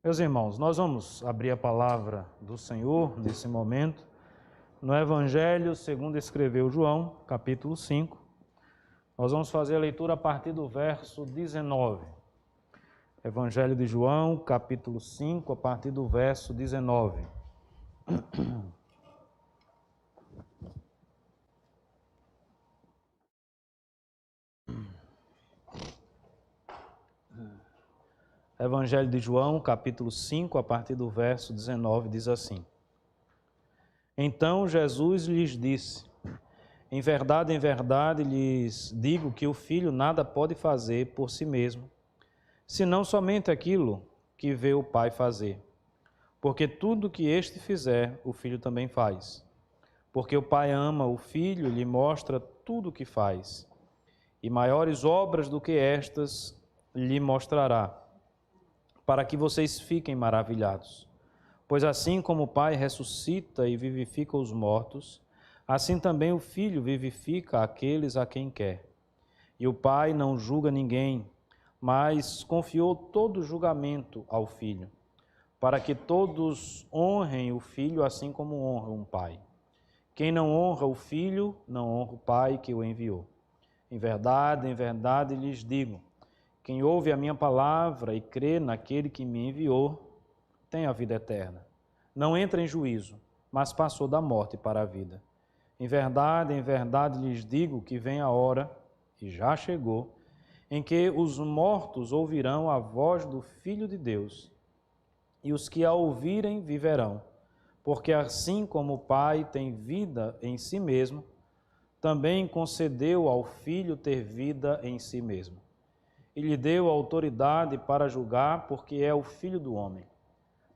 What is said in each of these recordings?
Meus irmãos, nós vamos abrir a palavra do Senhor nesse momento, no Evangelho segundo escreveu João, capítulo 5. Nós vamos fazer a leitura a partir do verso 19. Evangelho de João, capítulo 5, a partir do verso 19. Evangelho de João, capítulo 5, a partir do verso 19, diz assim: Então Jesus lhes disse: em verdade, lhes digo que o Filho nada pode fazer por si mesmo, senão somente aquilo que vê o Pai fazer. Porque tudo que este fizer, o Filho também faz. Porque o Pai ama o Filho e lhe mostra tudo o que faz. E maiores obras do que estas lhe mostrará, para que vocês fiquem maravilhados. Pois assim como o Pai ressuscita e vivifica os mortos, assim também o Filho vivifica aqueles a quem quer. E o Pai não julga ninguém, mas confiou todo o julgamento ao Filho, para que todos honrem o Filho assim como honram o Pai. Quem não honra o Filho, não honra o Pai que o enviou. Em verdade lhes digo, quem ouve a minha palavra e crê naquele que me enviou, tem a vida eterna. Não entra em juízo, mas passou da morte para a vida. Em verdade lhes digo que vem a hora, e já chegou, em que os mortos ouvirão a voz do Filho de Deus, e os que a ouvirem viverão. Porque assim como o Pai tem vida em si mesmo, também concedeu ao Filho ter vida em si mesmo. E lhe deu autoridade para julgar, porque é o Filho do homem.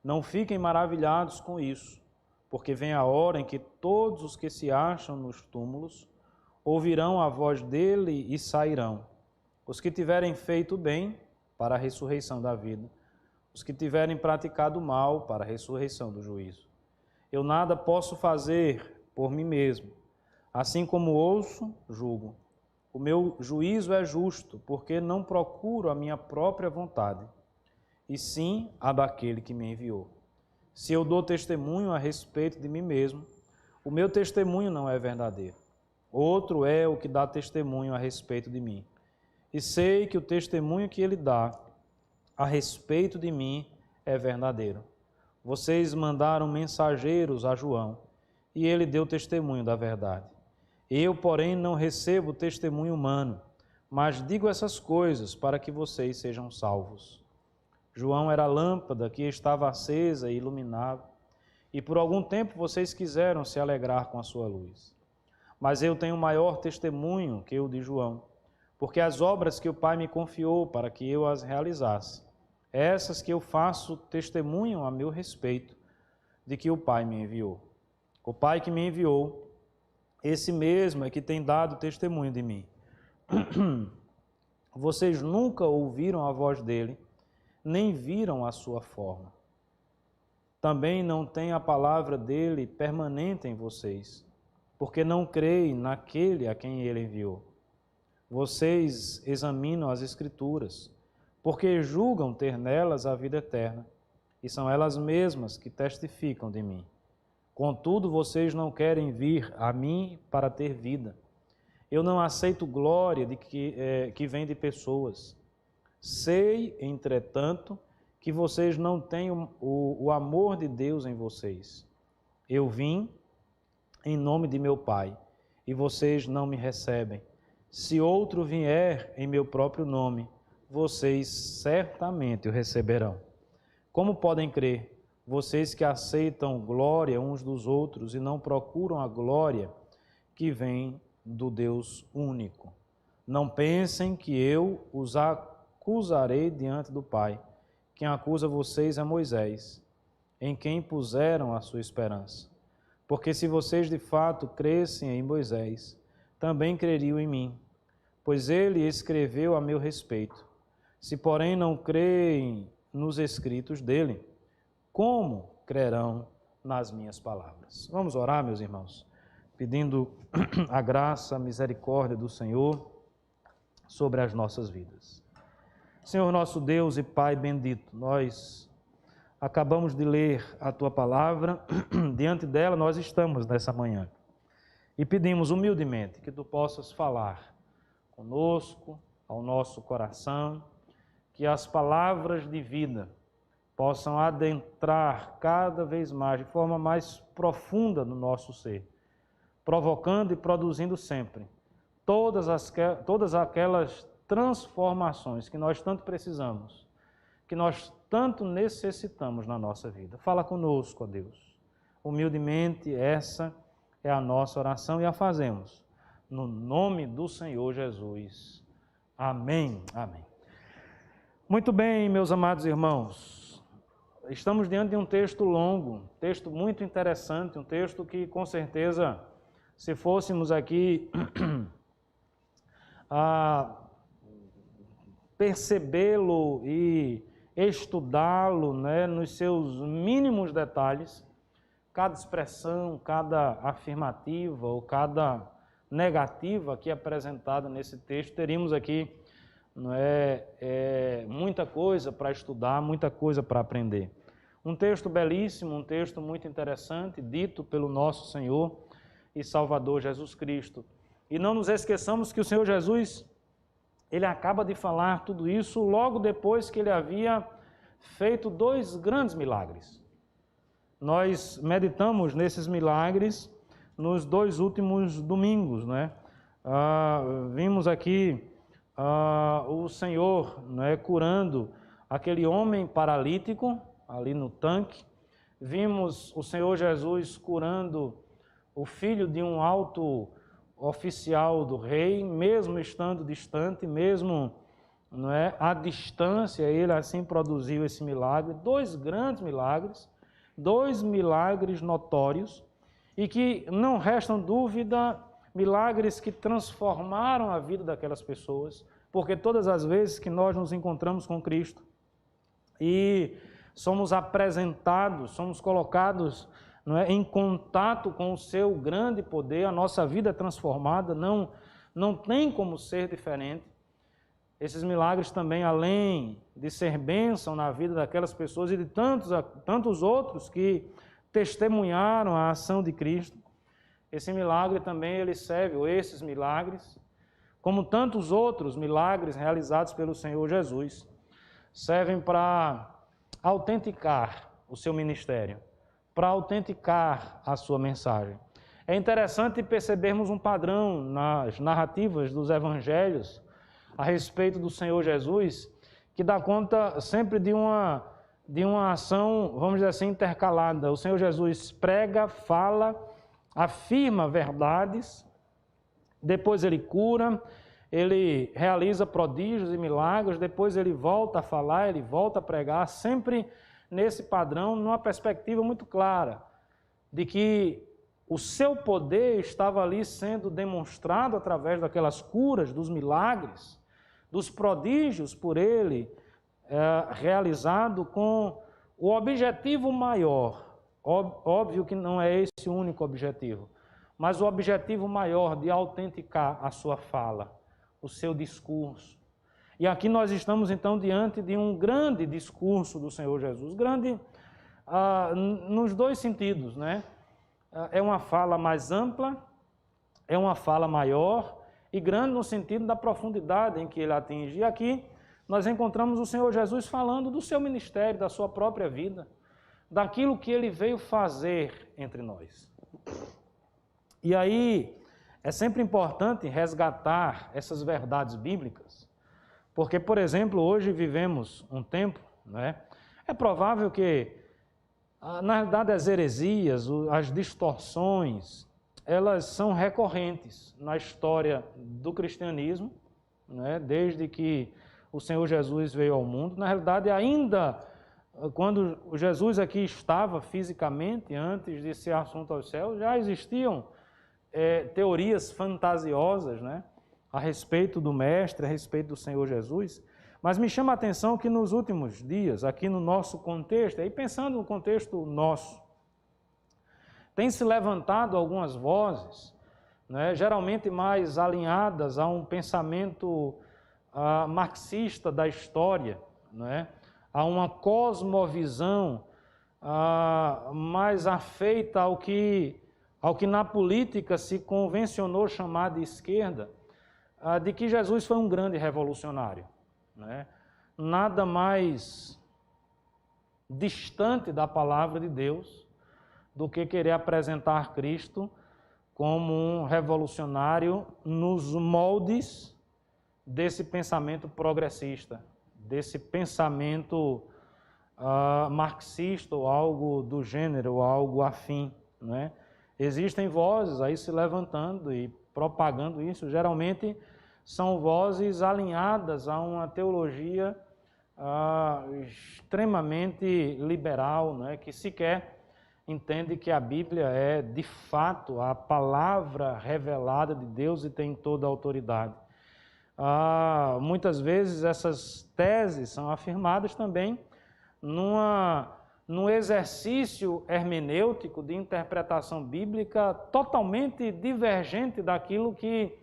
Não fiquem maravilhados com isso, porque vem a hora em que todos os que se acham nos túmulos ouvirão a voz dele e sairão. Os que tiverem feito bem, para a ressurreição da vida, os que tiverem praticado mal, para a ressurreição do juízo. Eu nada posso fazer por mim mesmo. Assim como ouço, julgo. O meu juízo é justo, porque não procuro a minha própria vontade, e sim a daquele que me enviou. Se eu dou testemunho a respeito de mim mesmo, o meu testemunho não é verdadeiro. Outro é o que dá testemunho a respeito de mim. E sei que o testemunho que ele dá a respeito de mim é verdadeiro. Vocês mandaram mensageiros a João, e ele deu testemunho da verdade. Eu, porém, não recebo testemunho humano, mas digo essas coisas para que vocês sejam salvos. João era a lâmpada que estava acesa e iluminava, e por algum tempo vocês quiseram se alegrar com a sua luz. Mas eu tenho maior testemunho que o de João, porque as obras que o Pai me confiou para que eu as realizasse, essas que eu faço testemunham a meu respeito de que o Pai me enviou. O Pai que me enviou, esse mesmo é que tem dado testemunho de mim. Vocês nunca ouviram a voz dele, nem viram a sua forma. Também não tem a palavra dele permanente em vocês, porque não creem naquele a quem ele enviou. Vocês examinam as Escrituras, porque julgam ter nelas a vida eterna, e são elas mesmas que testificam de mim. Contudo, vocês não querem vir a mim para ter vida. Eu não aceito glória que vem de pessoas. Sei, entretanto, que vocês não têm o amor de Deus em vocês. Eu vim em nome de meu Pai, e vocês não me recebem. Se outro vier em meu próprio nome, vocês certamente o receberão. Como podem crer? Vocês que aceitam glória uns dos outros e não procuram a glória que vem do Deus único. Não pensem que eu os acusarei diante do Pai. Quem acusa vocês é Moisés, em quem puseram a sua esperança. Porque se vocês de fato crescem em Moisés, também creriam em mim, pois ele escreveu a meu respeito. Se porém não creem nos escritos dele, como crerão nas minhas palavras? Vamos orar, meus irmãos, pedindo a graça, a misericórdia do Senhor sobre as nossas vidas. Senhor nosso Deus e Pai bendito, nós acabamos de ler a Tua palavra, diante dela nós estamos nessa manhã. E pedimos humildemente que Tu possas falar conosco, ao nosso coração, que as palavras de vida possam adentrar cada vez mais, de forma mais profunda no nosso ser, provocando e produzindo sempre todas aquelas transformações que nós tanto precisamos, que nós tanto necessitamos na nossa vida. Fala conosco, ó Deus. Humildemente, essa é a nossa oração e a fazemos no nome do Senhor Jesus. Amém. Amém. Muito bem, meus amados irmãos. Estamos diante de um texto longo, texto muito interessante, um texto que, com certeza, se fôssemos aqui a percebê-lo e estudá-lo, né, nos seus mínimos detalhes, cada expressão, cada afirmativa ou cada negativa aqui apresentada nesse texto, teríamos aqui muita coisa para estudar, muita coisa para aprender. Um texto belíssimo, um texto muito interessante, dito pelo nosso Senhor e Salvador Jesus Cristo. E não nos esqueçamos que o Senhor Jesus, ele acaba de falar tudo isso logo depois que ele havia feito 2 grandes milagres. Nós meditamos nesses milagres nos 2 últimos domingos, né? Vimos aqui o Senhor, né, curando aquele homem paralítico ali no tanque. Vimos o Senhor Jesus curando o filho de um alto oficial do rei, mesmo estando distante, mesmo à distância, ele assim produziu esse milagre. 2 grandes milagres, 2 milagres notórios, e que não restam dúvida, milagres que transformaram a vida daquelas pessoas, porque todas as vezes que nós nos encontramos com Cristo e somos apresentados, somos colocados em contato com o seu grande poder, a nossa vida é transformada, não tem como ser diferente. Esses milagres também, além de ser bênção na vida daquelas pessoas e de tantos outros que testemunharam a ação de Cristo, esse milagre também ele serve, ou esses milagres, como tantos outros milagres realizados pelo Senhor Jesus, servem para autenticar o seu ministério, para autenticar a sua mensagem. É interessante percebermos um padrão nas narrativas dos evangelhos a respeito do Senhor Jesus, que dá conta sempre de uma ação, vamos dizer assim, intercalada. O Senhor Jesus prega, fala, afirma verdades, depois ele cura, ele realiza prodígios e milagres, depois ele volta a falar, ele volta a pregar, sempre nesse padrão, numa perspectiva muito clara de que o seu poder estava ali sendo demonstrado através daquelas curas, dos milagres, dos prodígios por ele realizado com o objetivo maior. Óbvio que não é esse o único objetivo, mas o objetivo maior de autenticar a sua fala, o seu discurso. E aqui nós estamos então diante de um grande discurso do Senhor Jesus, grande nos 2 sentidos, né? É uma fala mais ampla, é uma fala maior e grande no sentido da profundidade em que ele atinge. E aqui nós encontramos o Senhor Jesus falando do seu ministério, da sua própria vida, daquilo que ele veio fazer entre nós. E aí é sempre importante resgatar essas verdades bíblicas, porque, por exemplo, hoje vivemos um tempo, né? É provável que, na realidade, as heresias, as distorções, elas são recorrentes na história do cristianismo, né? Desde que o Senhor Jesus veio ao mundo. Na realidade, ainda quando Jesus aqui estava fisicamente, antes de ser assunto aos céus, já existiam teorias fantasiosas, né, a respeito do Mestre, a respeito do Senhor Jesus. Mas me chama a atenção que nos últimos dias, aqui no nosso contexto, e pensando no contexto nosso, tem se levantado algumas vozes, né, geralmente mais alinhadas a um pensamento marxista da história, né, a uma cosmovisão mais afeita ao que na política se convencionou chamar de esquerda, de que Jesus foi um grande revolucionário, né? Nada mais distante da palavra de Deus do que querer apresentar Cristo como um revolucionário nos moldes desse pensamento progressista, desse pensamento marxista ou algo do gênero, ou algo afim, né? Existem vozes aí se levantando e propagando isso, geralmente são vozes alinhadas a uma teologia extremamente liberal, né? Que sequer entende que a Bíblia é, de fato, a palavra revelada de Deus e tem toda a autoridade. Muitas vezes essas teses são afirmadas também num exercício hermenêutico de interpretação bíblica totalmente divergente daquilo que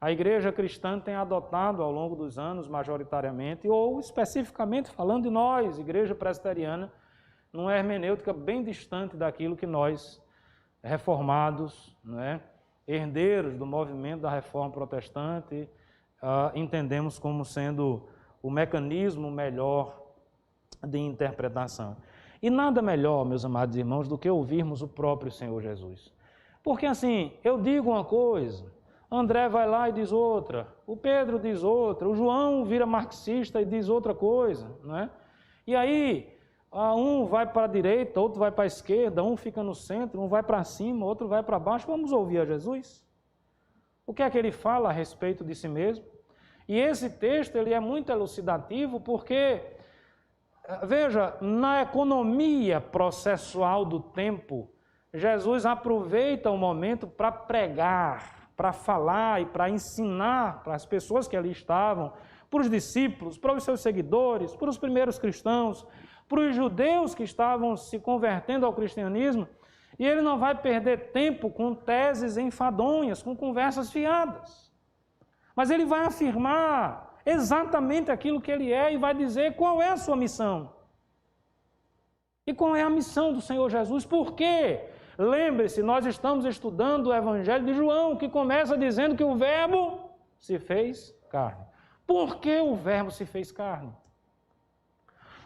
a igreja cristã tem adotado ao longo dos anos, majoritariamente, ou especificamente falando de nós, igreja presbiteriana, numa hermenêutica bem distante daquilo que nós, reformados, né, herdeiros do movimento da reforma protestante, entendemos como sendo o mecanismo melhor de interpretação. E nada melhor, meus amados irmãos, do que ouvirmos o próprio Senhor Jesus. Porque assim, eu digo uma coisa, André vai lá e diz outra, o Pedro diz outra, o João vira marxista e diz outra coisa, não é? E aí, um vai para a direita, outro vai para a esquerda, um fica no centro, um vai para cima, outro vai para baixo. Vamos ouvir a Jesus? O que é que ele fala a respeito de si mesmo? E esse texto ele é muito elucidativo porque, veja, na economia processual do tempo, Jesus aproveita o momento para pregar, para falar e para ensinar para as pessoas que ali estavam, para os discípulos, para os seus seguidores, para os primeiros cristãos, para os judeus que estavam se convertendo ao cristianismo, e ele não vai perder tempo com teses enfadonhas, com conversas fiadas. Mas ele vai afirmar exatamente aquilo que ele é e vai dizer qual é a sua missão. E qual é a missão do Senhor Jesus? Por quê? Lembre-se, nós estamos estudando o Evangelho de João, que começa dizendo que o Verbo se fez carne. Por que o Verbo se fez carne?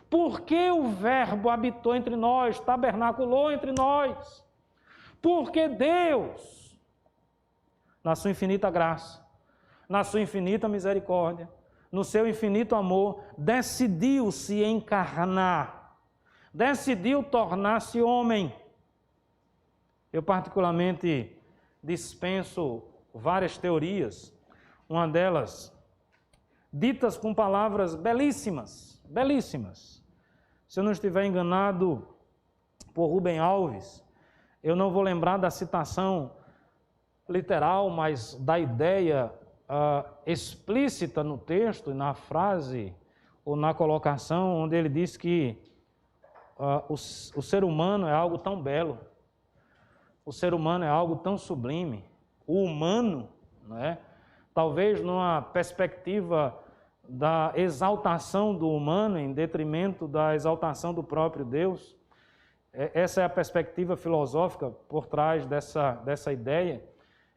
Por que o Verbo habitou entre nós, tabernaculou entre nós? Porque Deus, na sua infinita graça, na sua infinita misericórdia, no seu infinito amor, decidiu se encarnar, decidiu tornar-se homem. Eu particularmente dispenso várias teorias, uma delas ditas com palavras belíssimas, belíssimas. Se eu não estiver enganado por Rubem Alves, eu não vou lembrar da citação literal, mas da ideia explícita no texto, na frase ou na colocação, onde ele diz que o ser humano é algo tão belo, o ser humano é algo tão sublime, o humano, né? Talvez numa perspectiva da exaltação do humano em detrimento da exaltação do próprio Deus. Essa é a perspectiva filosófica por trás dessa ideia.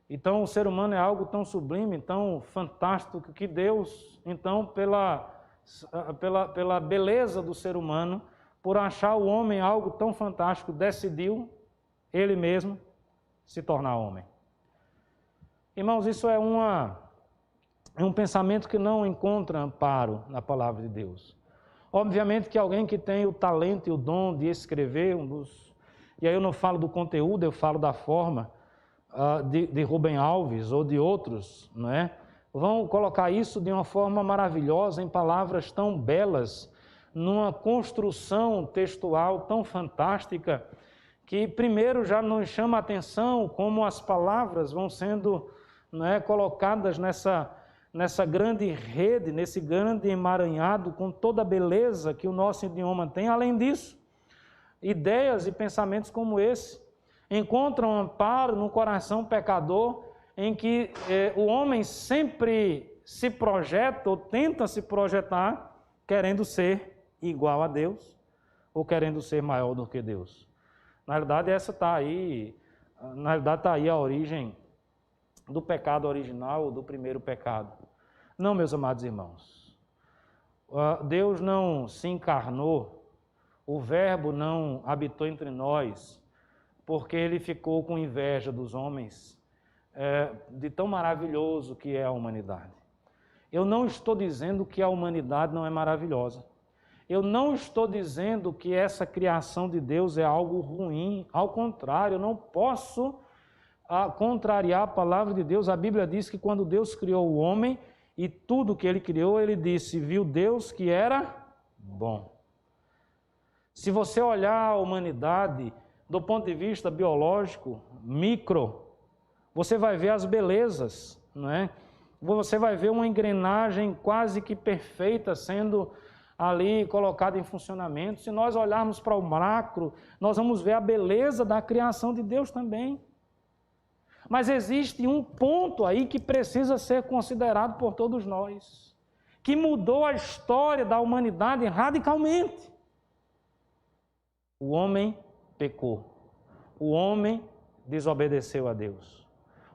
Então, o ser humano é algo tão sublime, tão fantástico, que Deus, então, pela beleza do ser humano, por achar o homem algo tão fantástico, decidiu, ele mesmo, se tornar homem. Irmãos, isso é um pensamento que não encontra amparo na palavra de Deus. Obviamente que alguém que tem o talento e o dom de escrever, e aí eu não falo do conteúdo, eu falo da forma, de Rubem Alves ou de outros, não é? Vão colocar isso de uma forma maravilhosa, em palavras tão belas, numa construção textual tão fantástica, que primeiro já nos chama a atenção como as palavras vão sendo, não é, colocadas nessa grande rede, nesse grande emaranhado, com toda a beleza que o nosso idioma tem. Além disso, ideias e pensamentos como esse encontram amparo no coração pecador, em que o homem sempre se projeta ou tenta se projetar querendo ser igual a Deus, ou querendo ser maior do que Deus. Na realidade, está aí a origem do pecado original, do primeiro pecado. Não, meus amados irmãos, Deus não se encarnou, o Verbo não habitou entre nós, porque Ele ficou com inveja dos homens, de tão maravilhoso que é a humanidade. Eu não estou dizendo que a humanidade não é maravilhosa. Eu não estou dizendo que essa criação de Deus é algo ruim. Ao contrário, eu não posso contrariar a palavra de Deus. A Bíblia diz que quando Deus criou o homem e tudo que Ele criou, Ele disse, viu Deus que era bom. Se você olhar a humanidade do ponto de vista biológico, micro, você vai ver as belezas, não é? Você vai ver uma engrenagem quase que perfeita sendo ali colocada em funcionamento. Se nós olharmos para o macro, nós vamos ver a beleza da criação de Deus também. Mas existe um ponto aí que precisa ser considerado por todos nós, que mudou a história da humanidade radicalmente. O homem pecou. O homem desobedeceu a Deus.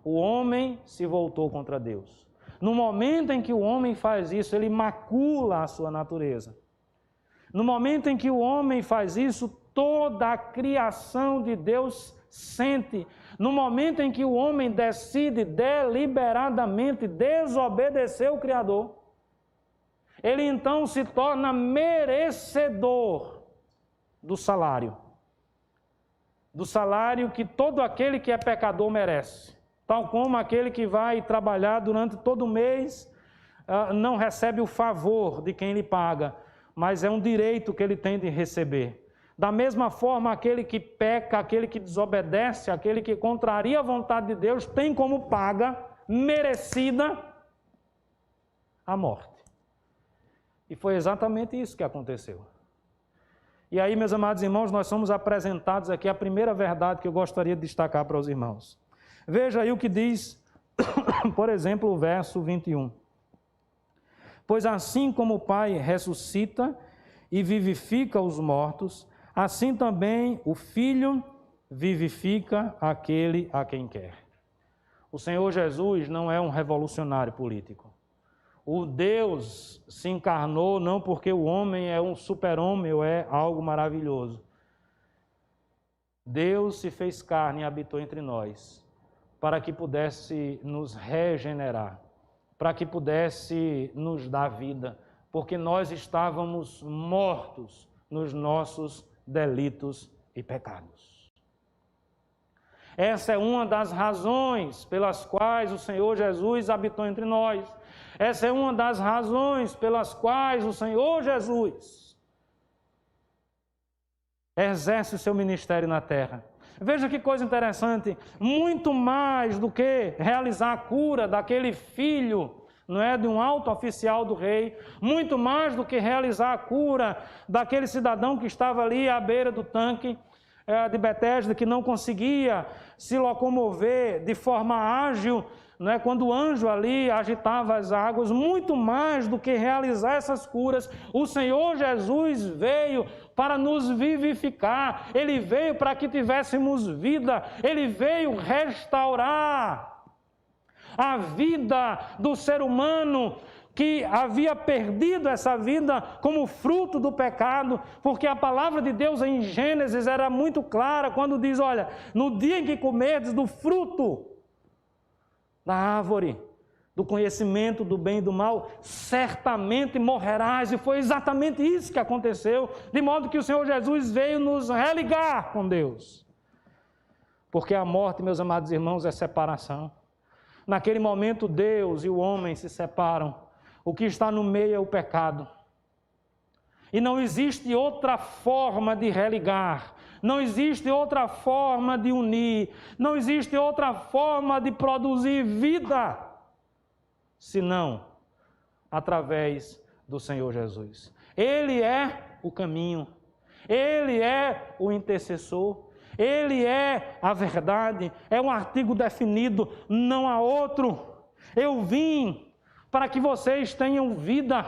O homem se voltou contra Deus. No momento em que o homem faz isso, ele macula a sua natureza. No momento em que o homem faz isso, toda a criação de Deus sente. No momento em que o homem decide deliberadamente desobedecer o Criador, ele então se torna merecedor do salário que todo aquele que é pecador merece. Tal como aquele que vai trabalhar durante todo o mês, não recebe o favor de quem lhe paga, mas é um direito que ele tem de receber. Da mesma forma, aquele que peca, aquele que desobedece, aquele que contraria a vontade de Deus, tem como paga merecida a morte. E foi exatamente isso que aconteceu. E aí, meus amados irmãos, nós somos apresentados aqui a primeira verdade que eu gostaria de destacar para os irmãos. Veja aí o que diz, por exemplo, o verso 21. Pois assim como o Pai ressuscita e vivifica os mortos, assim também o Filho vivifica aquele a quem quer. O Senhor Jesus não é um revolucionário político. O Deus se encarnou não porque o homem é um super-homem ou é algo maravilhoso. Deus se fez carne e habitou entre nós, para que pudesse nos regenerar, para que pudesse nos dar vida, porque nós estávamos mortos nos nossos delitos e pecados. Essa é uma das razões pelas quais o Senhor Jesus habitou entre nós. Essa é uma das razões pelas quais o Senhor Jesus exerce o seu ministério na terra. Veja que coisa interessante, muito mais do que realizar a cura daquele filho, não é, de um alto oficial do rei, muito mais do que realizar a cura daquele cidadão que estava ali à beira do tanque de Betesda, que não conseguia se locomover de forma ágil, não é, quando o anjo ali agitava as águas, muito mais do que realizar essas curas, o Senhor Jesus veio para nos vivificar, Ele veio para que tivéssemos vida, Ele veio restaurar a vida do ser humano que havia perdido essa vida como fruto do pecado, porque a palavra de Deus em Gênesis era muito clara quando diz, olha, no dia em que comerdes do fruto da árvore, do conhecimento do bem e do mal, certamente morrerás. E foi exatamente isso que aconteceu, de modo que o Senhor Jesus veio nos religar com Deus. Porque a morte, meus amados irmãos, é separação. Naquele momento, Deus e o homem se separam. O que está no meio é o pecado. E não existe outra forma de religar, não existe outra forma de unir, não existe outra forma de produzir vida, senão através do Senhor Jesus. Ele é o caminho, Ele é o intercessor, Ele é a verdade, é um artigo definido, não há outro. Eu vim para que vocês tenham vida.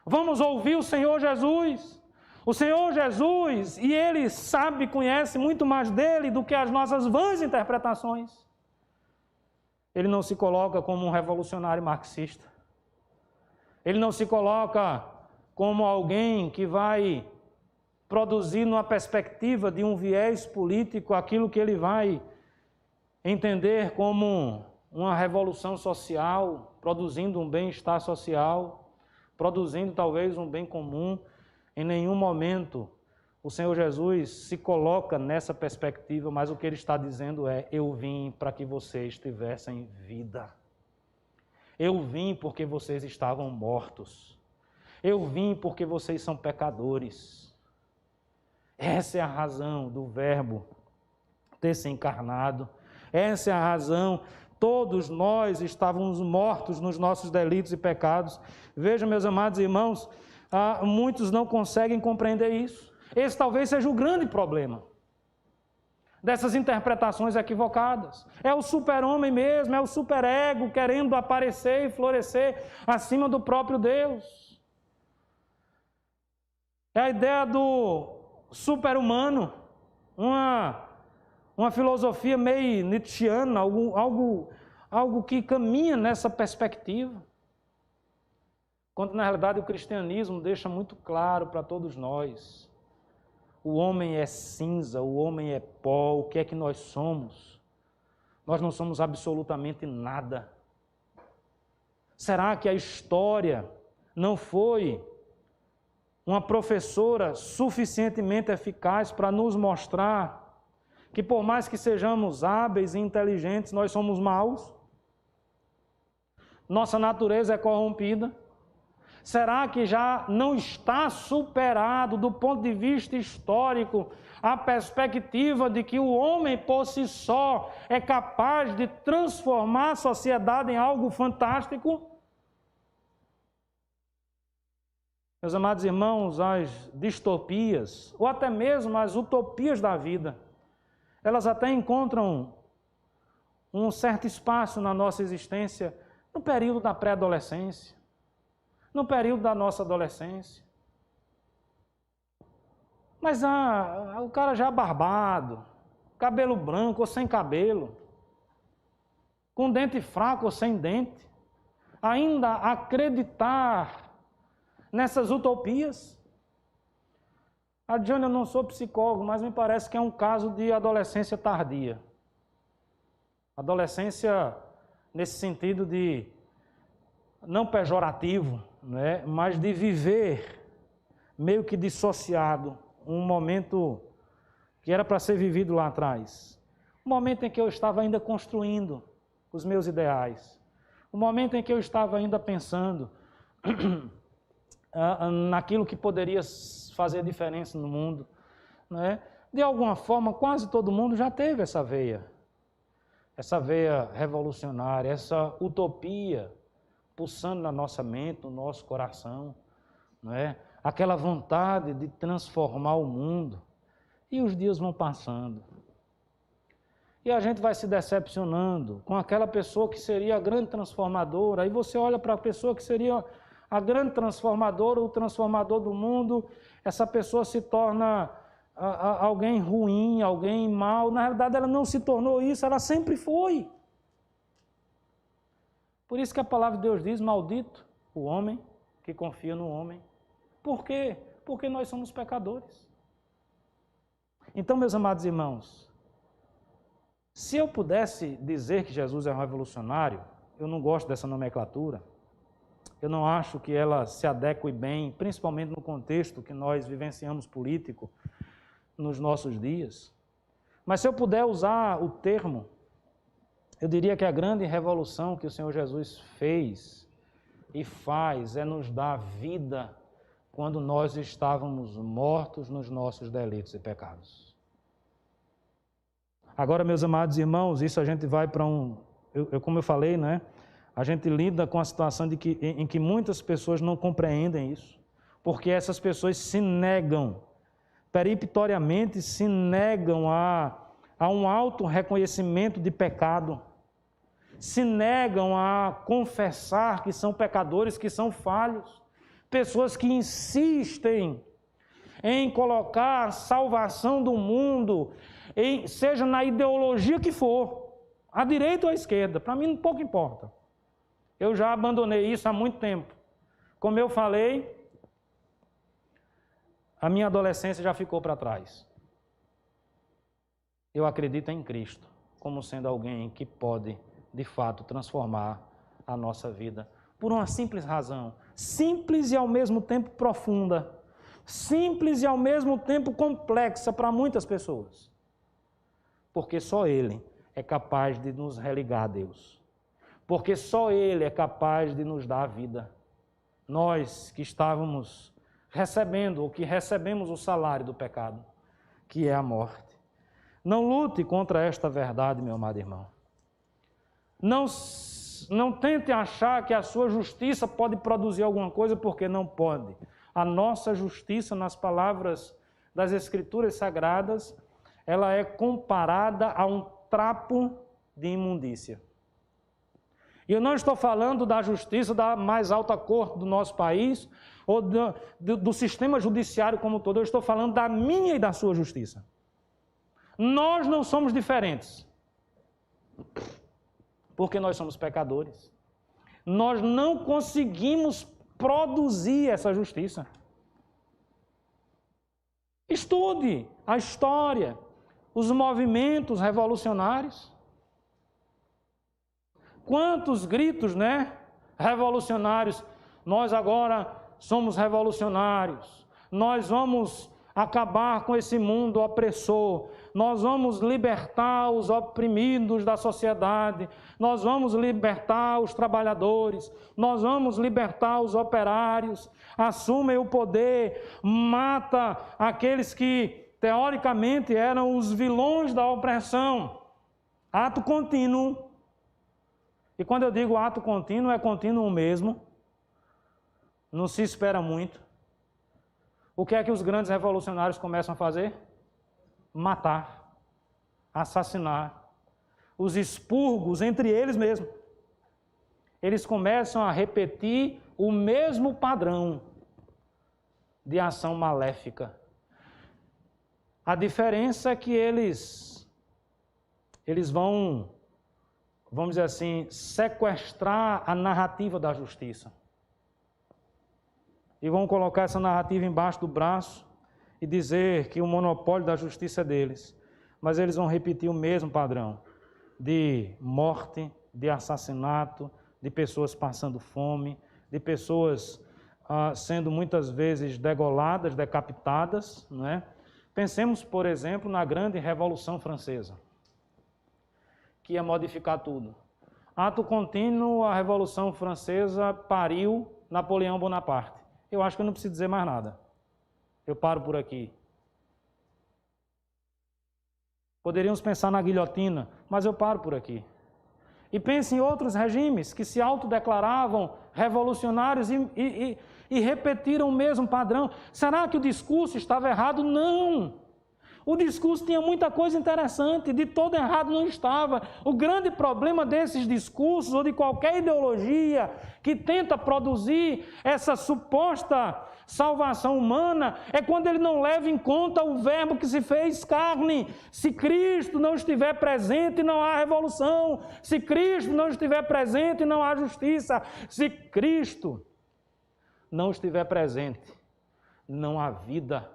Vamos ouvir o Senhor Jesus. O Senhor Jesus, e Ele sabe, conhece muito mais dele do que as nossas vãs interpretações. Ele não se coloca como um revolucionário marxista. Ele não se coloca como alguém que vai produzir numa perspectiva de um viés político aquilo que ele vai entender como uma revolução social, produzindo um bem-estar social, produzindo talvez um bem comum. Em nenhum momento o Senhor Jesus se coloca nessa perspectiva, mas o que ele está dizendo é: eu vim para que vocês tivessem vida. Eu vim porque vocês estavam mortos. Eu vim porque vocês são pecadores. Essa é a razão do Verbo ter se encarnado. Essa é a razão. Todos nós estávamos mortos nos nossos delitos e pecados. Vejam, meus amados irmãos, muitos não conseguem compreender isso. Esse talvez seja o grande problema dessas interpretações equivocadas. É o super-homem mesmo, é o super-ego querendo aparecer e florescer acima do próprio Deus. É a ideia do super-humano, uma filosofia meio nietzschiana, algo que caminha nessa perspectiva. Quando, na realidade, o cristianismo deixa muito claro para todos nós: o homem é cinza, o homem é pó, o que é que nós somos? Nós não somos absolutamente nada. Será que a história não foi uma professora suficientemente eficaz para nos mostrar que, por mais que sejamos hábeis e inteligentes, nós somos maus? Nossa natureza é corrompida. Será que já não está superado, do ponto de vista histórico, a perspectiva de que o homem por si só é capaz de transformar a sociedade em algo fantástico? Meus amados irmãos, as distopias, ou até mesmo as utopias da vida, elas até encontram um certo espaço na nossa existência no período da pré-adolescência, no período da nossa adolescência. Mas o cara já barbado, cabelo branco ou sem cabelo, com dente fraco ou sem dente, ainda acreditar nessas utopias. Johnny, eu não sou psicólogo, mas me parece que é um caso de adolescência tardia. Adolescência nesse sentido de, não pejorativo, né, mas de viver meio que dissociado, um momento que era para ser vivido lá atrás. Um momento em que eu estava ainda construindo os meus ideais. Um momento em que eu estava ainda pensando naquilo que poderia fazer diferença no mundo, né? De alguma forma, quase todo mundo já teve essa veia revolucionária, essa utopia pulsando na nossa mente, no nosso coração, né? Aquela vontade de transformar o mundo. E os dias vão passando. E a gente vai se decepcionando com aquela pessoa que seria a grande transformadora. Aí você olha para a pessoa que seria a grande transformadora, o transformador do mundo, essa pessoa se torna alguém ruim, alguém mau. Na realidade, ela não se tornou isso, ela sempre foi. Por isso que a palavra de Deus diz: maldito o homem que confia no homem. Por quê? Porque nós somos pecadores. Então, meus amados irmãos, se eu pudesse dizer que Jesus é um revolucionário, eu não gosto dessa nomenclatura, eu não acho que ela se adeque bem, principalmente no contexto que nós vivenciamos político nos nossos dias. Mas se eu puder usar o termo, eu diria que a grande revolução que o Senhor Jesus fez e faz é nos dar vida quando nós estávamos mortos nos nossos delitos e pecados. Agora, meus amados irmãos, isso a gente vai para como eu falei, né? A gente lida com a situação em que muitas pessoas não compreendem isso, porque essas pessoas se negam, peremptoriamente se negam a um auto-reconhecimento de pecado, se negam a confessar que são pecadores, que são falhos. Pessoas que insistem em colocar a salvação do mundo, seja na ideologia que for, à direita ou à esquerda, para mim pouco importa. Eu já abandonei isso há muito tempo. Como eu falei, a minha adolescência já ficou para trás. Eu acredito em Cristo como sendo alguém que pode, de fato, transformar a nossa vida. Por uma simples razão, simples e ao mesmo tempo profunda, simples e ao mesmo tempo complexa para muitas pessoas. Porque só Ele é capaz de nos religar a Deus. Porque só Ele é capaz de nos dar a vida. Nós que estávamos recebendo, ou que recebemos o salário do pecado, que é a morte. Não lute contra esta verdade, meu amado irmão. Não tente achar que a sua justiça pode produzir alguma coisa, porque não pode. A nossa justiça, nas palavras das Escrituras Sagradas, ela é comparada a um trapo de imundícia. E eu não estou falando da justiça da mais alta corte do nosso país, ou do sistema judiciário como um todo. Eu estou falando da minha e da sua justiça. Nós não somos diferentes, porque nós somos pecadores. Nós não conseguimos produzir essa justiça. Estude a história, os movimentos revolucionários. Quantos gritos, revolucionários. Nós agora somos revolucionários. Nós vamos acabar com esse mundo opressor. Nós vamos libertar os oprimidos da sociedade. Nós vamos libertar os trabalhadores. Nós vamos libertar os operários. Assumem o poder. Mata aqueles que, teoricamente, eram os vilões da opressão. Ato contínuo. E quando eu digo ato contínuo, é contínuo mesmo. Não se espera muito. O que é que os grandes revolucionários começam a fazer? Matar, assassinar. Os expurgos entre eles mesmos. Eles começam a repetir o mesmo padrão de ação maléfica. A diferença é que eles vão, vamos dizer assim, sequestrar a narrativa da justiça. E vão colocar essa narrativa embaixo do braço e dizer que o monopólio da justiça é deles. Mas eles vão repetir o mesmo padrão de morte, de assassinato, de pessoas passando fome, de pessoas sendo muitas vezes degoladas, decapitadas, não é? Pensemos, por exemplo, na grande Revolução Francesa, que ia modificar tudo. Ato contínuo, a Revolução Francesa pariu Napoleão Bonaparte. Eu acho que eu não preciso dizer mais nada. Eu paro por aqui. Poderíamos pensar na guilhotina, mas eu paro por aqui. E pense em outros regimes que se autodeclaravam revolucionários e repetiram o mesmo padrão. Será que o discurso estava errado? Não! O discurso tinha muita coisa interessante, de todo errado não estava. O grande problema desses discursos, ou de qualquer ideologia que tenta produzir essa suposta salvação humana, é quando ele não leva em conta o verbo que se fez carne. Se Cristo não estiver presente, não há revolução. Se Cristo não estiver presente, não há justiça. Se Cristo não estiver presente, não há vida.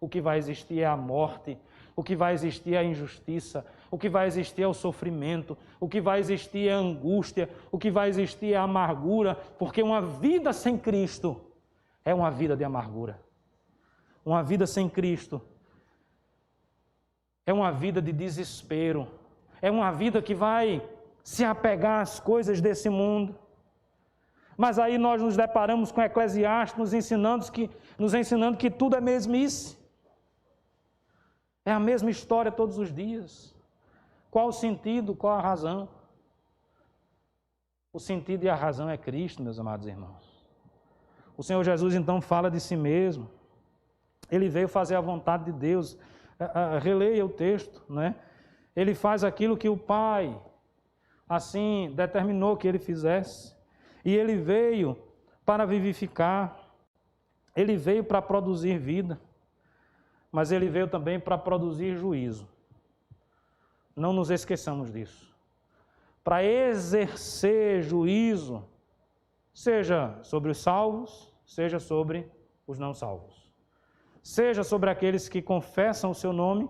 O que vai existir é a morte, o que vai existir é a injustiça, o que vai existir é o sofrimento, o que vai existir é a angústia, o que vai existir é a amargura, porque uma vida sem Cristo é uma vida de amargura. Uma vida sem Cristo é uma vida de desespero, é uma vida que vai se apegar às coisas desse mundo. Mas aí nós nos deparamos com Eclesiastes nos ensinando que tudo é mesmice. É a mesma história todos os dias. Qual o sentido, qual a razão? O sentido e a razão é Cristo, meus amados irmãos. O Senhor Jesus então fala de si mesmo. Ele veio fazer a vontade de Deus. Releia o texto, né? Ele faz aquilo que o Pai assim determinou que ele fizesse. E ele veio para vivificar. Ele veio para produzir vida. mas ele veio também para produzir juízo. Não nos esqueçamos disso. Para exercer juízo, seja sobre os salvos, seja sobre os não salvos. Seja sobre aqueles que confessam o seu nome,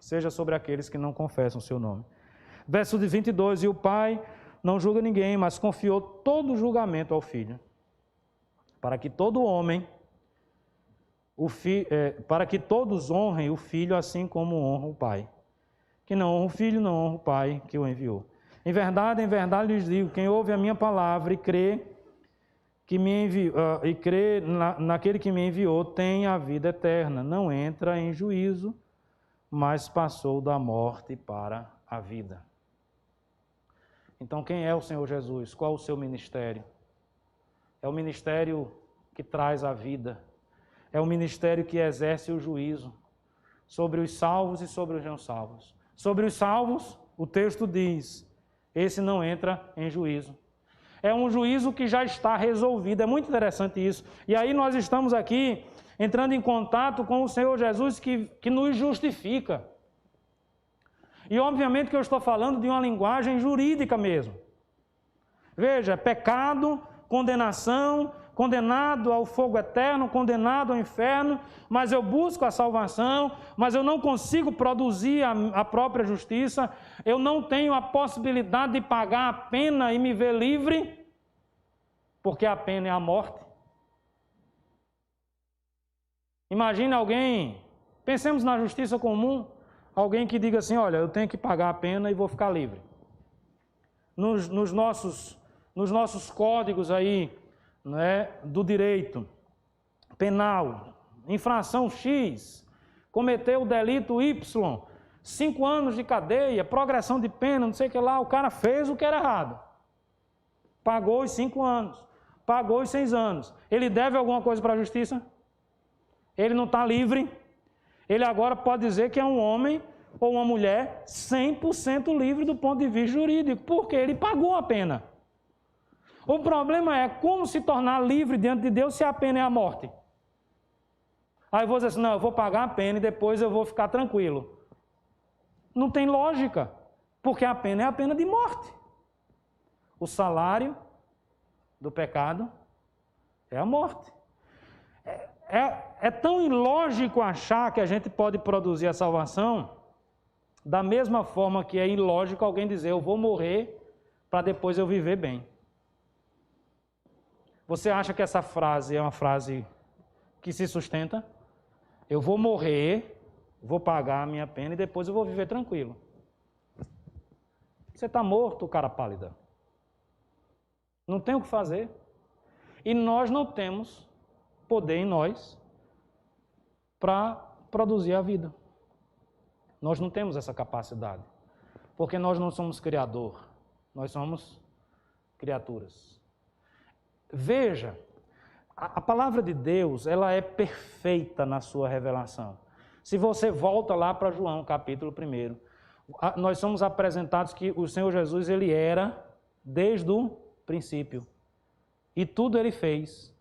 seja sobre aqueles que não confessam o seu nome. Verso de 22, e o Pai não julga ninguém, mas confiou todo o julgamento ao Filho, para que todo homem, para que todos honrem o Filho assim como honram o Pai. Que não honra o Filho, não honra o Pai que o enviou. Em verdade lhes digo, quem ouve a minha palavra e crê naquele que me enviou tem a vida eterna, não entra em juízo, mas passou da morte para a vida. Então, quem é o Senhor Jesus? Qual o seu ministério? É o ministério que traz a vida. É o ministério que exerce o juízo sobre os salvos e sobre os não salvos. Sobre os salvos, o texto diz, esse não entra em juízo. É um juízo que já está resolvido. É muito interessante isso. E aí nós estamos aqui entrando em contato com o Senhor Jesus que nos justifica. E obviamente que eu estou falando de uma linguagem jurídica mesmo. Veja, pecado, condenação, condenado ao fogo eterno, condenado ao inferno, mas eu busco a salvação, mas eu não consigo produzir a própria justiça, eu não tenho a possibilidade de pagar a pena e me ver livre, porque a pena é a morte. Imagine alguém, pensemos na justiça comum, alguém que diga assim, olha, eu tenho que pagar a pena e vou ficar livre. Nos nossos códigos aí, né, do direito penal, infração X, cometeu o delito Y, 5 anos de cadeia, progressão de pena, não sei o que lá, o cara fez o que era errado. Pagou os 5 anos, pagou os 6 anos. Ele deve alguma coisa para a justiça? Ele não está livre? Ele agora pode dizer que é um homem ou uma mulher 100% livre do ponto de vista jurídico, porque ele pagou a pena. O problema é como se tornar livre diante de Deus se a pena é a morte. Aí eu vou dizer assim, não, eu vou pagar a pena e depois eu vou ficar tranquilo. Não tem lógica, porque a pena é a pena de morte. O salário do pecado é a morte. É tão ilógico achar que a gente pode produzir a salvação, da mesma forma que é ilógico alguém dizer, eu vou morrer para depois eu viver bem. Você acha que essa frase é uma frase que se sustenta? Eu vou morrer, vou pagar a minha pena e depois eu vou viver tranquilo. Você está morto, cara pálida. Não tem o que fazer. E nós não temos poder em nós para produzir a vida. Nós não temos essa capacidade. Porque nós não somos criador. Nós somos criaturas. Veja, a palavra de Deus, ela é perfeita na sua revelação. Se você volta lá para João, capítulo 1, nós somos apresentados que o Senhor Jesus, ele era desde o princípio. E tudo ele fez.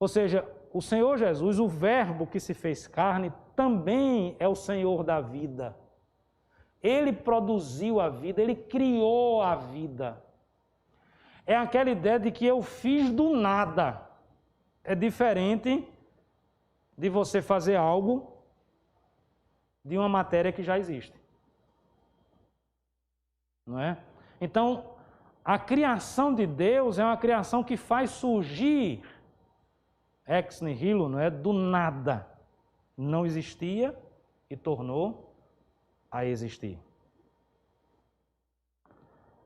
Ou seja, o Senhor Jesus, o verbo que se fez carne, também é o Senhor da vida. Ele produziu a vida, ele criou a vida. É aquela ideia de que eu fiz do nada. É diferente de você fazer algo de uma matéria que já existe. Não é? Então, a criação de Deus é uma criação que faz surgir ex nihilo, não é? Do nada. Não existia e tornou a existir.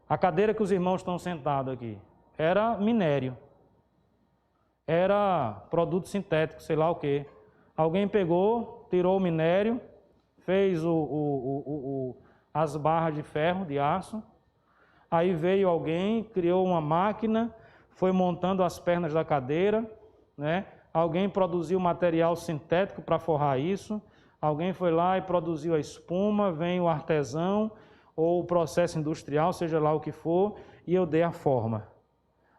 A cadeira que os irmãos estão sentados aqui era minério, era produto sintético, sei lá o quê. Alguém pegou, tirou o minério, fez as barras de ferro, de aço, aí veio alguém, criou uma máquina, foi montando as pernas da cadeira, né? Alguém produziu material sintético para forrar isso, alguém foi lá e produziu a espuma, vem o artesão, ou o processo industrial, seja lá o que for, e eu dei a forma.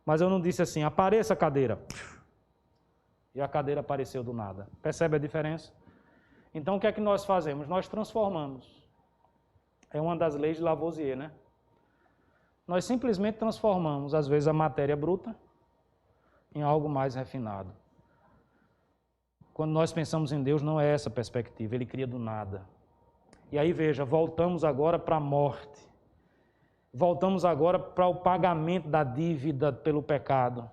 Mas eu não disse assim, apareça a cadeira. e a cadeira apareceu do nada. Percebe a diferença? Então, o que é que nós fazemos? Nós transformamos. É uma das leis de Lavoisier, né? Nós simplesmente transformamos, às vezes, a matéria bruta em algo mais refinado. Quando nós pensamos em Deus, não é essa a perspectiva. Ele cria do nada. E aí, veja, voltamos agora para a morte. Voltamos agora para o pagamento da dívida pelo pecado.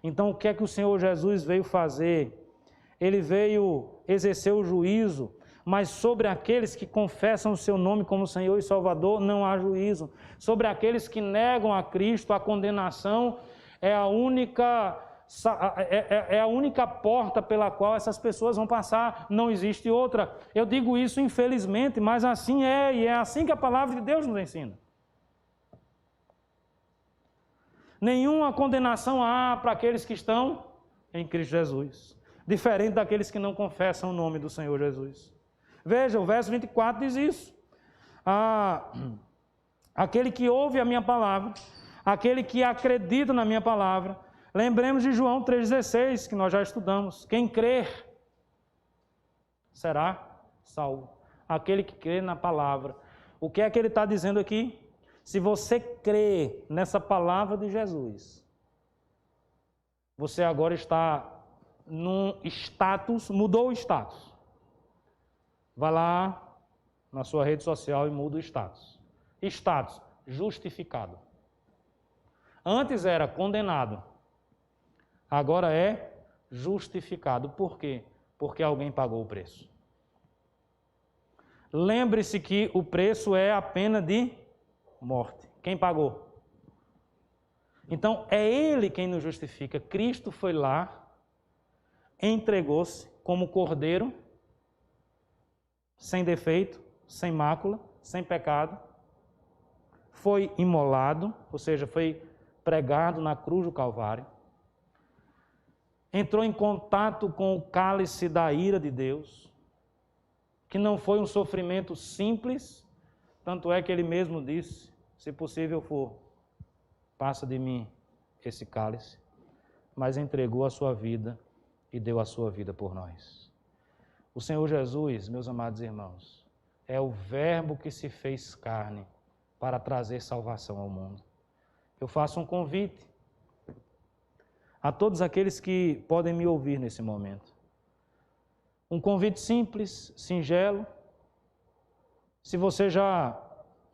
Então, o que é que o Senhor Jesus veio fazer? Ele veio exercer o juízo, mas sobre aqueles que confessam o seu nome como Senhor e Salvador, não há juízo. Sobre aqueles que negam a Cristo, a condenação é a única porta pela qual essas pessoas vão passar, não existe outra. Eu digo isso infelizmente, mas assim é, e é assim que a palavra de Deus nos ensina. Nenhuma condenação há para aqueles que estão em Cristo Jesus, diferente daqueles que não confessam o nome do Senhor Jesus. Veja, o verso 24 diz isso. Aquele que ouve a minha palavra, aquele que acredita na minha palavra. Lembremos de João 3,16, que nós já estudamos. Quem crer será salvo. Aquele que crê na palavra. O que é que ele está dizendo aqui? Se você crê nessa palavra de Jesus, você agora está num status, mudou o status. Vai lá na sua rede social e muda o status. Status, justificado. Antes era condenado. Agora é justificado. Por quê? Porque alguém pagou o preço. Lembre-se que o preço é a pena de morte. Quem pagou? Então, é Ele quem nos justifica. Cristo foi lá, entregou-se como cordeiro, sem defeito, sem mácula, sem pecado. Foi imolado, ou seja, foi pregado na cruz do Calvário. Entrou em contato com o cálice da ira de Deus, que não foi um sofrimento simples, tanto é que ele mesmo disse, se possível for, passa de mim esse cálice, mas entregou a sua vida e deu a sua vida por nós. O Senhor Jesus, meus amados irmãos, é o Verbo que se fez carne para trazer salvação ao mundo. Eu faço um convite a todos aqueles que podem me ouvir nesse momento. Um convite simples, singelo. Se você já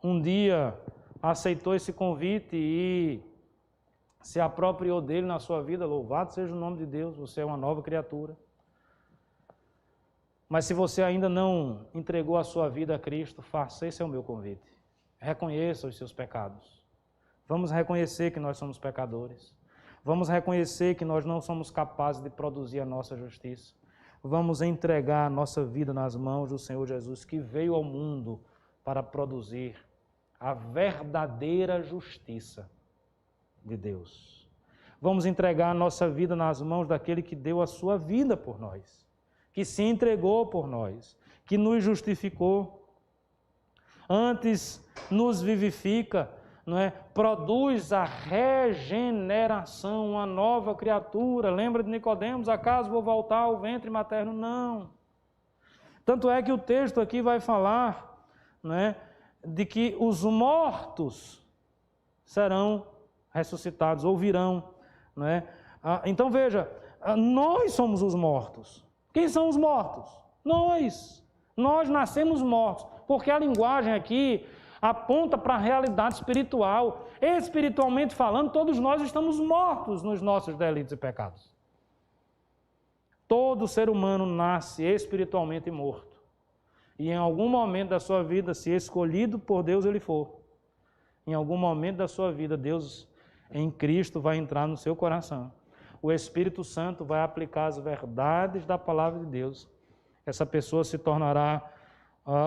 um dia aceitou esse convite e se apropriou dele na sua vida, louvado seja o nome de Deus, você é uma nova criatura. Mas se você ainda não entregou a sua vida a Cristo, faça, esse é o meu convite. Reconheça os seus pecados. Vamos reconhecer que nós somos pecadores. Vamos reconhecer que nós não somos capazes de produzir a nossa justiça. Vamos entregar a nossa vida nas mãos do Senhor Jesus, que veio ao mundo para produzir a verdadeira justiça de Deus. Vamos entregar a nossa vida nas mãos daquele que deu a sua vida por nós, que se entregou por nós, que nos justificou. Antes nos vivifica, não é? Produz a regeneração, uma nova criatura. Lembra de Nicodemos? Acaso vou voltar ao ventre materno? Não. Tanto é que o texto aqui vai falar, não é, de que os mortos serão ressuscitados, ou virão. Não é? Então veja, nós somos os mortos. Quem são os mortos? Nós. Nós nascemos mortos, porque a linguagem aqui aponta para a realidade espiritual. Espiritualmente falando, todos nós estamos mortos nos nossos delitos e pecados. Todo ser humano nasce espiritualmente morto. E em algum momento da sua vida, se escolhido por Deus ele for, em algum momento da sua vida, Deus em Cristo vai entrar no seu coração. O Espírito Santo vai aplicar as verdades da palavra de Deus. Essa pessoa se tornará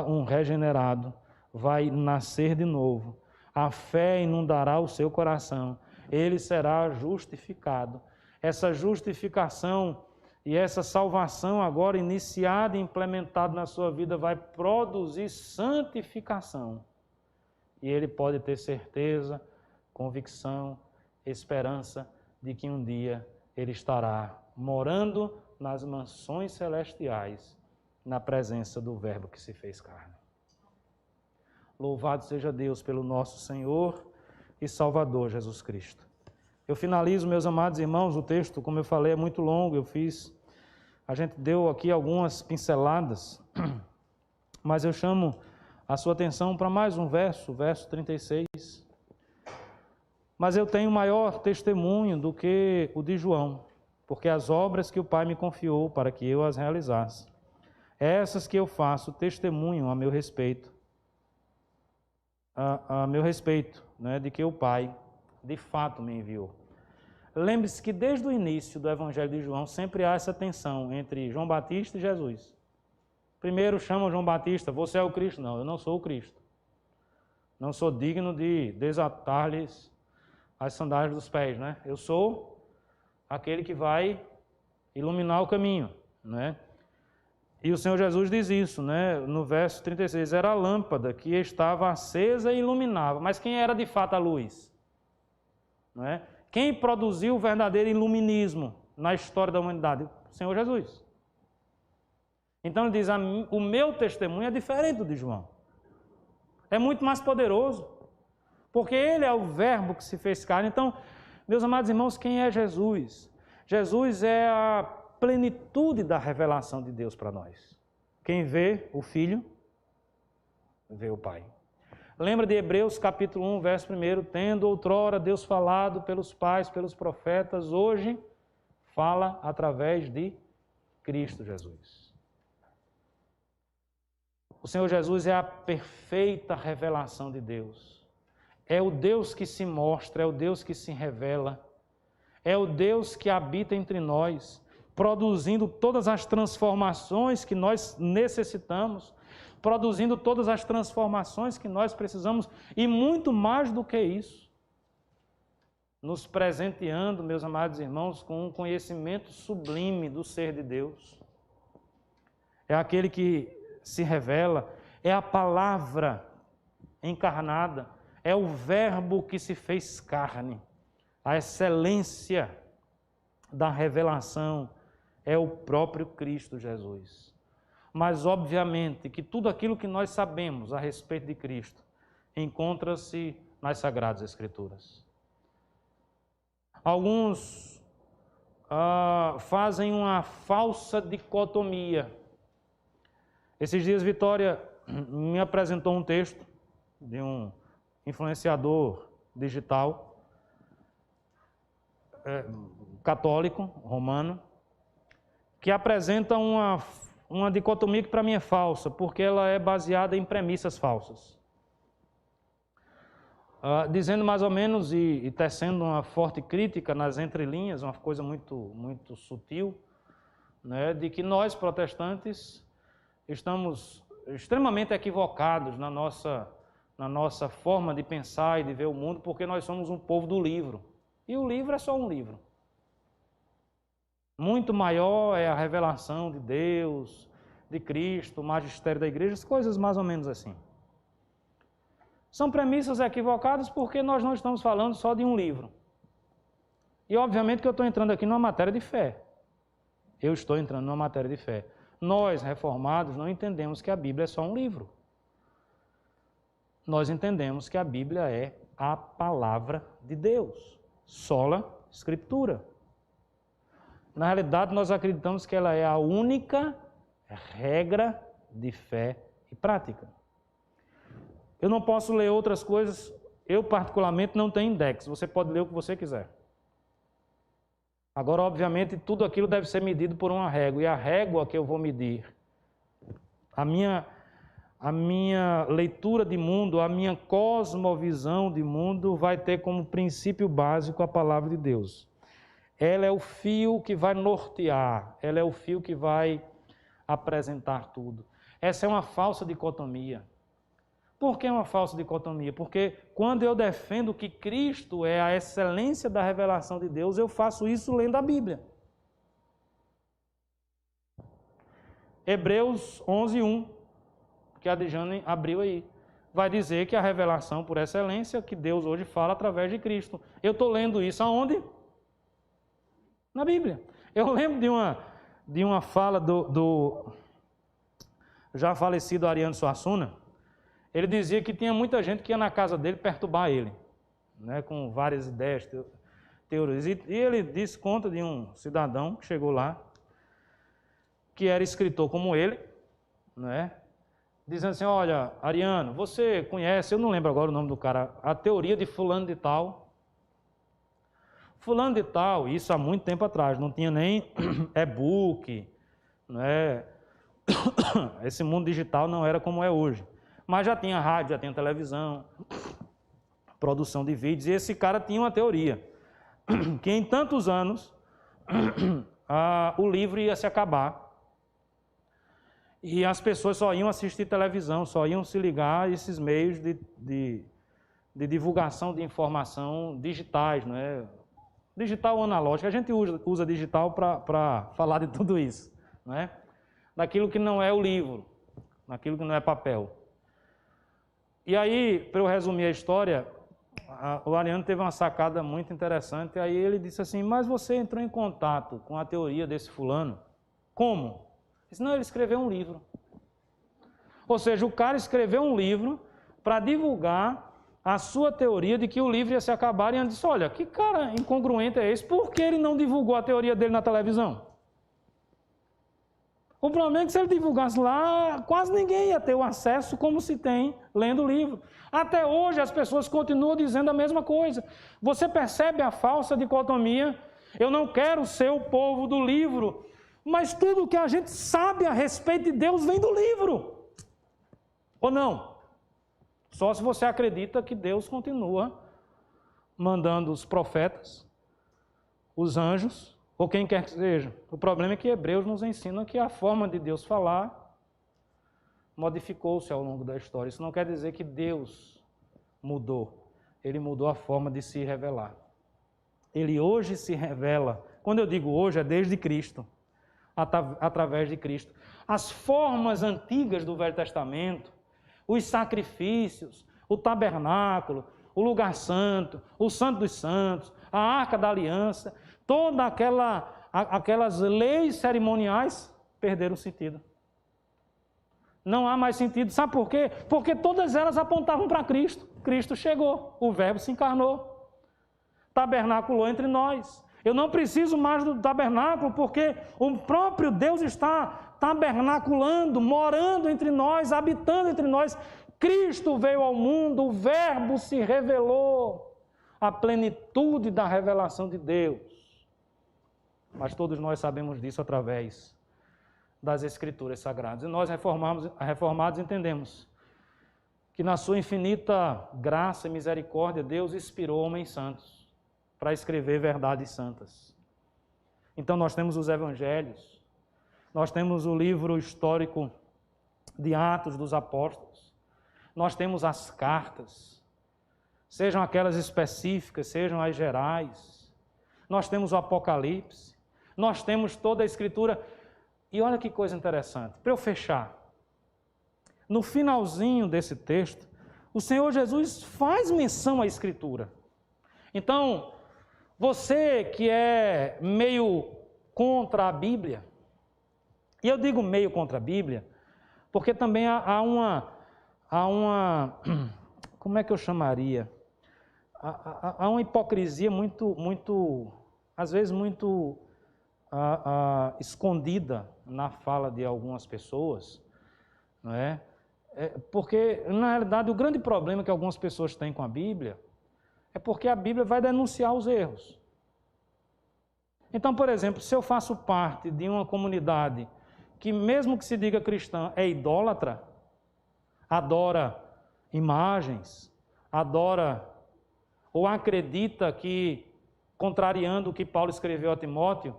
um regenerado, vai nascer de novo. A fé inundará o seu coração. Ele será justificado. Essa justificação e essa salvação agora iniciada e implementada na sua vida vai produzir santificação. E ele pode ter certeza, convicção, esperança de que um dia ele estará morando nas mansões celestiais, na presença do Verbo que se fez carne. Louvado seja Deus pelo nosso Senhor e Salvador Jesus Cristo. Eu finalizo, meus amados irmãos, o texto, como eu falei, é muito longo, a gente deu aqui algumas pinceladas, mas eu chamo a sua atenção para mais um verso, verso 36. Mas eu tenho maior testemunho do que o de João, porque as obras que o Pai me confiou para que eu as realizasse, essas que eu faço testemunho a meu respeito, né, de que o Pai de fato me enviou. Lembre-se que desde o início do Evangelho de João sempre há essa tensão entre João Batista e Jesus. Primeiro chamam João Batista, você é o Cristo? Não, eu não sou o Cristo. Não sou digno de desatar-lhes as sandálias dos pés, né? Eu sou aquele que vai iluminar o caminho, né? E o Senhor Jesus diz isso, né? No verso 36, era a lâmpada que estava acesa e iluminava. Mas quem era de fato a luz? Não é? Quem produziu o verdadeiro iluminismo na história da humanidade? O Senhor Jesus. Então ele diz, o meu testemunho é diferente do de João. É muito mais poderoso, porque ele é o Verbo que se fez carne. Então, meus amados irmãos, quem é Jesus? Jesus é a plenitude da revelação de Deus para nós. Quem vê o Filho, vê o Pai. Lembra de Hebreus capítulo 1, verso 1, tendo outrora Deus falado pelos pais, pelos profetas, hoje fala através de Cristo Jesus. O Senhor Jesus é a perfeita revelação de Deus. É o Deus que se mostra, é o Deus que se revela, é o Deus que habita entre nós, produzindo todas as transformações que nós necessitamos, produzindo todas as transformações que nós precisamos e muito mais do que isso, nos presenteando, meus amados irmãos, com um conhecimento sublime do ser de Deus. É aquele que se revela, é a palavra encarnada, é o Verbo que se fez carne, a excelência da revelação é o próprio Cristo Jesus. Mas, obviamente, que tudo aquilo que nós sabemos a respeito de Cristo encontra-se nas Sagradas Escrituras. Alguns fazem uma falsa dicotomia. Esses dias, Vitória me apresentou um texto de um influenciador digital católico, romano, que apresenta uma dicotomia que para mim é falsa, porque ela é baseada em premissas falsas. Dizendo mais ou menos e tecendo uma forte crítica nas entrelinhas, uma coisa muito sutil, né, de que nós, protestantes, estamos extremamente equivocados na nossa forma de pensar e de ver o mundo, porque nós somos um povo do livro. E o livro é só um livro. Muito maior é a revelação de Deus, de Cristo, o magistério da igreja, as coisas mais ou menos assim. São premissas equivocadas porque nós não estamos falando só de um livro. E obviamente que eu estou entrando aqui numa matéria de fé. Eu estou entrando numa matéria de fé. Nós, reformados, não entendemos que a Bíblia é só um livro. Nós entendemos que a Bíblia é a palavra de Deus. Sola Scriptura. Na realidade, nós acreditamos que ela é a única regra de fé e prática. Eu não posso ler outras coisas, eu particularmente não tenho index, você pode ler o que você quiser. Agora, obviamente, tudo aquilo deve ser medido por uma régua, e a régua que eu vou medir, a minha leitura de mundo, a minha cosmovisão de mundo vai ter como princípio básico a palavra de Deus. Ela é o fio que vai nortear, ela é o fio que vai apresentar tudo. Essa é uma falsa dicotomia. Por que uma falsa dicotomia? Porque quando eu defendo que Cristo é a excelência da revelação de Deus, eu faço isso lendo a Bíblia. Hebreus 11:1, que a Dijane abriu aí, vai dizer que a revelação por excelência que Deus hoje fala através de Cristo. Eu estou lendo isso aonde? Na Bíblia. Eu lembro de uma fala do já falecido Ariano Suassuna. Ele dizia que tinha muita gente que ia na casa dele perturbar ele, né, com várias ideias, teorias. E ele disse conta de um cidadão que chegou lá, que era escritor como ele, né, dizendo assim: olha, Ariano, você conhece, eu não lembro agora o nome do cara, a teoria de fulano de tal. Fulano de tal, isso há muito tempo atrás, não tinha nem e-book, né? Esse mundo digital não era como é hoje. Mas já tinha rádio, já tinha televisão, produção de vídeos, e esse cara tinha uma teoria, que em tantos anos o livro ia se acabar, e as pessoas só iam assistir televisão, só iam se ligar a esses meios de divulgação de informação digitais, não é? Digital ou analógico. A gente usa digital para falar de tudo isso, não é? Daquilo que não é o livro, daquilo que não é papel. E aí, para eu resumir a história, o Ariano teve uma sacada muito interessante. Aí ele disse assim: mas você entrou em contato com a teoria desse fulano? Como? Ele disse: não, ele escreveu um livro. Ou seja, o cara escreveu um livro para divulgar a sua teoria de que o livro ia se acabar. E ele disse: olha, que cara incongruente é esse? Por que ele não divulgou a teoria dele na televisão? O problema é que se ele divulgasse lá, quase ninguém ia ter o acesso como se tem lendo o livro. Até hoje as pessoas continuam dizendo a mesma coisa. Você percebe a falsa dicotomia? Eu não quero ser o povo do livro, mas tudo que a gente sabe a respeito de Deus vem do livro. Ou não? Só se você acredita que Deus continua mandando os profetas, os anjos, ou quem quer que seja. O problema é que Hebreus nos ensina que a forma de Deus falar modificou-se ao longo da história. Isso não quer dizer que Deus mudou. Ele mudou a forma de se revelar. Ele hoje se revela. Quando eu digo hoje, é desde Cristo, através de Cristo. As formas antigas do Velho Testamento, os sacrifícios, o tabernáculo, o lugar santo, o santo dos santos, a arca da aliança, todas aquelas leis cerimoniais perderam o sentido. Não há mais sentido. Sabe por quê? Porque todas elas apontavam para Cristo. Cristo chegou, o Verbo se encarnou, tabernaculou entre nós. Eu não preciso mais do tabernáculo, porque o próprio Deus está tabernaculando, morando entre nós, habitando entre nós. Cristo veio ao mundo, o Verbo se revelou, a plenitude da revelação de Deus. Mas todos nós sabemos disso através das Escrituras Sagradas. E nós reformados entendemos que na sua infinita graça e misericórdia, Deus inspirou homens santos para escrever verdades santas. Então nós temos os Evangelhos, nós temos o livro histórico de Atos dos Apóstolos, nós temos as cartas, sejam aquelas específicas, sejam as gerais, nós temos o Apocalipse, nós temos toda a Escritura. E olha que coisa interessante, para eu fechar, no finalzinho desse texto, o Senhor Jesus faz menção à Escritura. Então, você que é meio contra a Bíblia, e eu digo meio contra a Bíblia, porque também há uma como é que eu chamaria? Há uma hipocrisia muito, às vezes muito escondida na fala de algumas pessoas, não é? Porque, na realidade, o grande problema que algumas pessoas têm com a Bíblia é porque a Bíblia vai denunciar os erros. Então, por exemplo, se eu faço parte de uma comunidade que, mesmo que se diga cristã, é idólatra, adora imagens, adora ou acredita que, contrariando o que Paulo escreveu a Timóteo,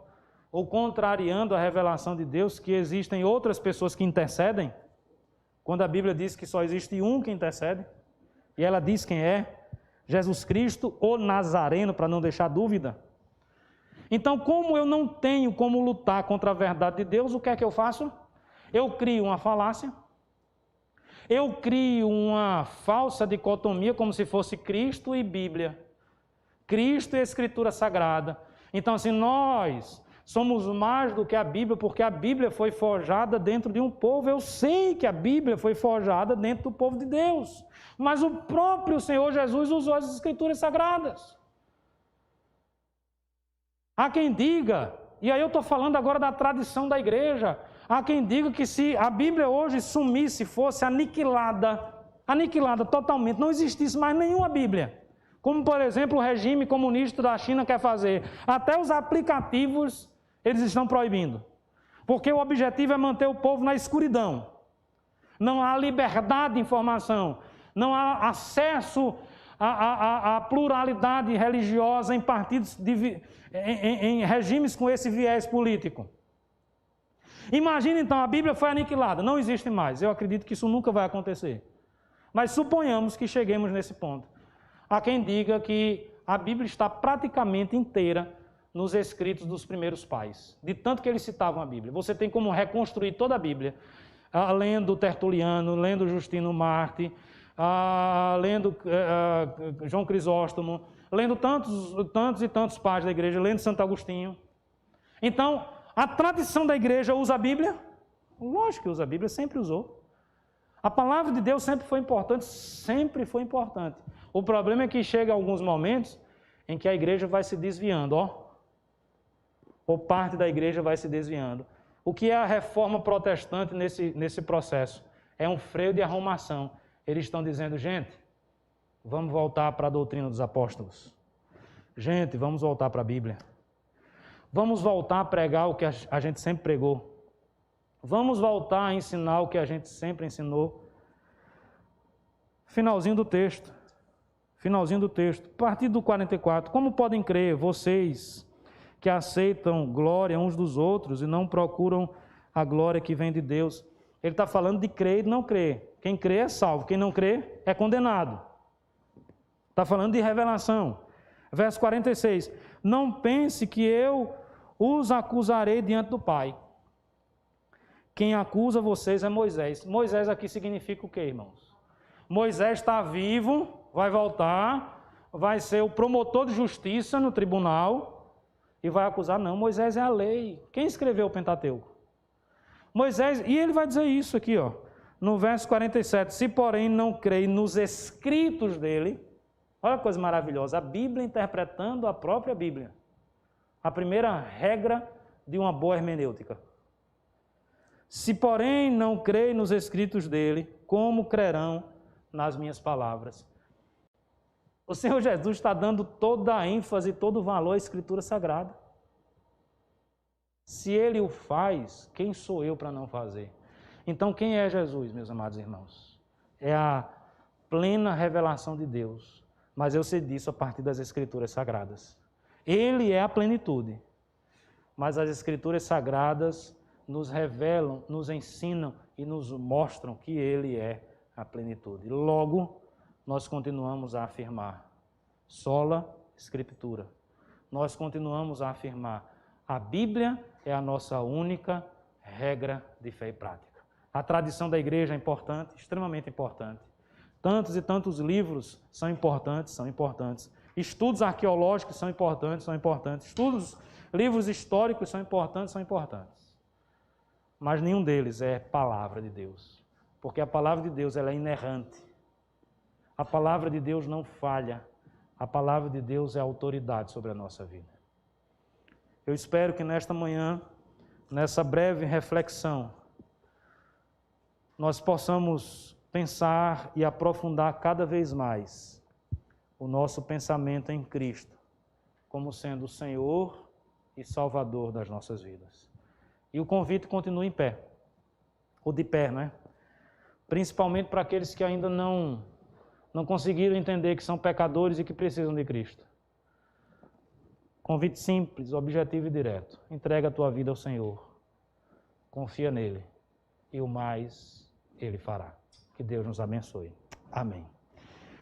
ou contrariando a revelação de Deus, que existem outras pessoas que intercedem, quando a Bíblia diz que só existe um que intercede, e ela diz quem é, Jesus Cristo, o Nazareno, para não deixar dúvida. Então, como eu não tenho como lutar contra a verdade de Deus, o que é que eu faço? Eu crio uma falácia, eu crio uma falsa dicotomia, como se fosse Cristo e Bíblia, Cristo e Escritura Sagrada. Então, assim, nós Somos mais do que a Bíblia, porque a Bíblia foi forjada dentro de um povo. Eu sei que a Bíblia foi forjada dentro do povo de Deus, mas o próprio Senhor Jesus usou as Escrituras Sagradas. Há quem diga, e aí eu estou falando agora da tradição da igreja, há quem diga que se a Bíblia hoje sumisse, fosse aniquilada totalmente, não existisse mais nenhuma Bíblia, como por exemplo o regime comunista da China quer fazer, até os aplicativos eles estão proibindo, porque o objetivo é manter o povo na escuridão, não há liberdade de informação, não há acesso à pluralidade religiosa em partidos, em regimes com esse viés político. Imagina então, a Bíblia foi aniquilada, não existe mais. Eu acredito que isso nunca vai acontecer. Mas suponhamos que cheguemos nesse ponto. Há quem diga que a Bíblia está praticamente inteira nos escritos dos primeiros pais, de tanto que eles citavam a Bíblia. Você tem como reconstruir toda a Bíblia, lendo Tertuliano, lendo Justino Marte, lendo João Crisóstomo, lendo tantos e tantos pais da igreja, lendo Santo Agostinho. Então, a tradição da igreja usa a Bíblia? Lógico que usa a Bíblia, sempre usou. A palavra de Deus sempre foi importante, sempre foi importante. O problema é que chega alguns momentos em que a igreja vai se desviando, ou parte da igreja vai se desviando. O que é a reforma protestante nesse processo? É um freio de arrumação. Eles estão dizendo, gente, vamos voltar para a doutrina dos apóstolos. Gente, vamos voltar para a Bíblia. Vamos voltar a pregar o que a gente sempre pregou. Vamos voltar a ensinar o que a gente sempre ensinou. Finalzinho do texto. A partir do 44. Como podem crer vocês que aceitam glória uns dos outros e não procuram a glória que vem de Deus? Ele está falando de crer e não crer. Quem crê é salvo, quem não crê é condenado. Está falando de revelação. Verso 46. Não pense que eu os acusarei diante do Pai. Quem acusa vocês é Moisés. Moisés aqui significa o quê, irmãos? Moisés está vivo, vai voltar, vai ser o promotor de justiça no tribunal e vai acusar. Não, Moisés é a lei. Quem escreveu o Pentateuco? Moisés, e ele vai dizer isso aqui, no verso 47. Se, porém, não creio nos escritos dele, olha que coisa maravilhosa, a Bíblia interpretando a própria Bíblia. A primeira regra de uma boa hermenêutica. Se, porém, não creio nos escritos dele, como crerão nas minhas palavras? O Senhor Jesus está dando toda a ênfase, todo o valor à Escritura Sagrada. Se ele o faz, quem sou eu para não fazer? Então, quem é Jesus, meus amados irmãos? É a plena revelação de Deus. Mas eu sei disso a partir das Escrituras Sagradas. Ele é a plenitude. Mas as Escrituras Sagradas nos revelam, nos ensinam e nos mostram que ele é a plenitude. Logo, nós continuamos a afirmar, sola Escritura. Nós continuamos a afirmar, a Bíblia é a nossa única regra de fé e prática. A tradição da igreja é importante, extremamente importante. Tantos e tantos livros são importantes. Estudos arqueológicos são importantes. Livros históricos são importantes. Mas nenhum deles é palavra de Deus. Porque a palavra de Deus ela é inerrante. A palavra de Deus não falha. A palavra de Deus é autoridade sobre a nossa vida. Eu espero que nesta manhã, nessa breve reflexão, nós possamos pensar e aprofundar cada vez mais o nosso pensamento em Cristo, como sendo o Senhor e Salvador das nossas vidas. E o convite continua em pé, ou de pé, não é? Principalmente para aqueles que ainda não conseguiram entender que são pecadores e que precisam de Cristo. Convite simples, objetivo e direto. Entrega a tua vida ao Senhor. Confia nele. E o mais Ele fará. Que Deus nos abençoe. Amém.